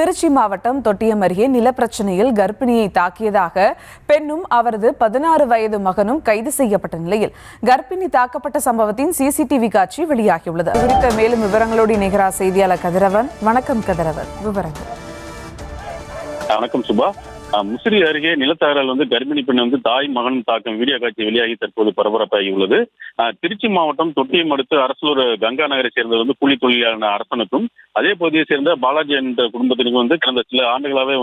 திருச்சி மாவட்டம் தொட்டியம் அருகே நிலப்பிரச்சனையில் கர்ப்பிணியை தாக்கியதாக பெண்ணும் அவரது 16 வயது மகனும் கைது செய்யப்பட்ட நிலையில் கர்ப்பிணி தாக்கப்பட்ட சம்பவத்தின் சிசிடிவி காட்சி வெளியாகியுள்ளது. குறித்த மேலும் விவரங்களோடு இணைகிறார் செய்தியாளர் கதிரவன். வணக்கம் கதிரவன், விவரங்கள். வணக்கம் சுபா. முசிறி அருகே நிலத்தகரால் கர்ப்பிணி பெண் தாய் மகன் தாக்கும் வீடியோ காட்சி வெளியாகி தற்போது பரபரப்பாகி உள்ளது. திருச்சி மாவட்டம் தொட்டியம் அடுத்து அரசலூர் கங்கா நகரை சேர்ந்த கூலி தொழிலாளர் அரசனுக்கும் அதே பகுதியை சேர்ந்த பாலாஜி என்ற குடும்பத்தினருக்கும் கடந்த சில ஆண்டுகளாகவே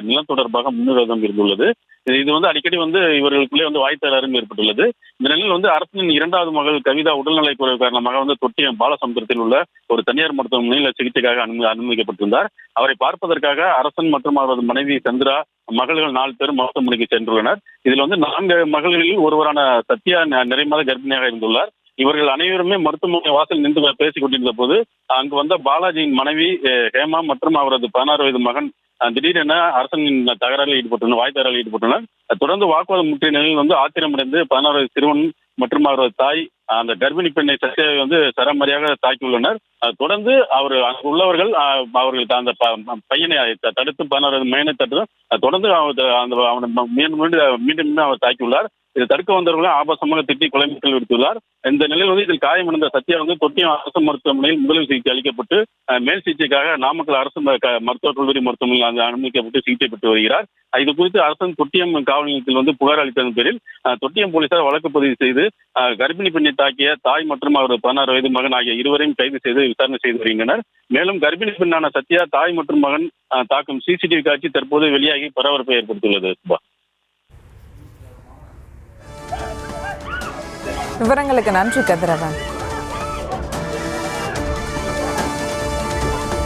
நிலம் தொடர்பாக முன்விரோதம் இருந்துள்ளது. இது அடிக்கடி இவர்களுக்குள்ளே வாய் தகராறும் ஏற்பட்டுள்ளது. இந்த நிலையில் அரசனின் இரண்டாவது மகள் கவிதா உடல்நலை குறைவு காரணமாக தொட்டியம் பாலசமுத்திரத்தில் உள்ள ஒரு தனியார் மருத்துவமனையில் சிகிச்சைக்காக அனுமதிக்கப்பட்டிருந்தார். அவரை பார்ப்பதற்காக அரசன் மற்றும் அவரது மனைவி சந்திரா, மகள்கள் 4 பேர் மருத்துவமனைக்கு சென்றுள்ளனர். இதில் 4 மகள்களில் ஒருவரான சத்யா நிறைமாத கர்ப்பிணியாக இருந்துள்ளார். இவர்கள் அனைவருமே மருத்துவமனை வாசல் நின்று பேசிக் கொண்டிருந்த போது அங்கு வந்த பாலாஜியின் மனைவி ஹேமா மற்றும் அவரது 16 வயது மகன் திடீரென அரசனின் தகராறில் ஈடுபட்டுள்ளனர், வாய் தகராறில் ஈடுபட்டனர். தொடர்ந்து வாக்குவாதம் முற்றிய நிலையில் ஆத்திரமடைந்து 16 வயது சிறுவன் மற்றும் அவரது தாய் அந்த கர்ப்பிணி பெண்ணை சத்தியாவை சரமாரியாக தாக்கியுள்ளனர். தொடர்ந்து அங்கு உள்ளவர்கள் அவர்களுக்கு அந்த பையனை தடுத்து 16 மகனை தடுத்து தொடர்ந்து அவனை மீண்டும் அவர் தாக்கியுள்ளார். இதை தடுக்க வந்தவர்களும் ஆபாசமாக திட்டி கொலை மிரட்டல் விடுத்துள்ளார். இந்த நிலையில் இதில் காயமடைந்த சத்யா தொட்டியம் அரசு மருத்துவமனையில் முதல் சிகிச்சை அளிக்கப்பட்டு மேல் சிகிச்சைக்காக நாமக்கல் அரசு மருத்துவக் கல்லூரி மருத்துவமனையில் அனுமதிக்கப்பட்டு சிகிச்சை பெற்று வருகிறார். இது குறித்து அரசன் தொட்டியம் காவல் நிலையத்தில் புகார் அளித்ததன் பேரில் தொட்டியம் போலீசார் வழக்கு பதிவு செய்து கர்ப்பிணி பெண்ணை தாக்கிய தாய் மற்றும் அவரது 16 வயது மகன் ஆகிய இருவரையும் கைது செய்து விசாரணை செய்து வருகின்றனர். மேலும் கர்ப்பிணி பெண்ணான சத்யா, தாய் மற்றும் மகன் தாக்கும் சிசிடிவி காட்சி தற்போது வெளியாகி பரபரப்பை ஏற்படுத்தியுள்ளது. விவரங்களுக்கு நன்றி கதிரவன்.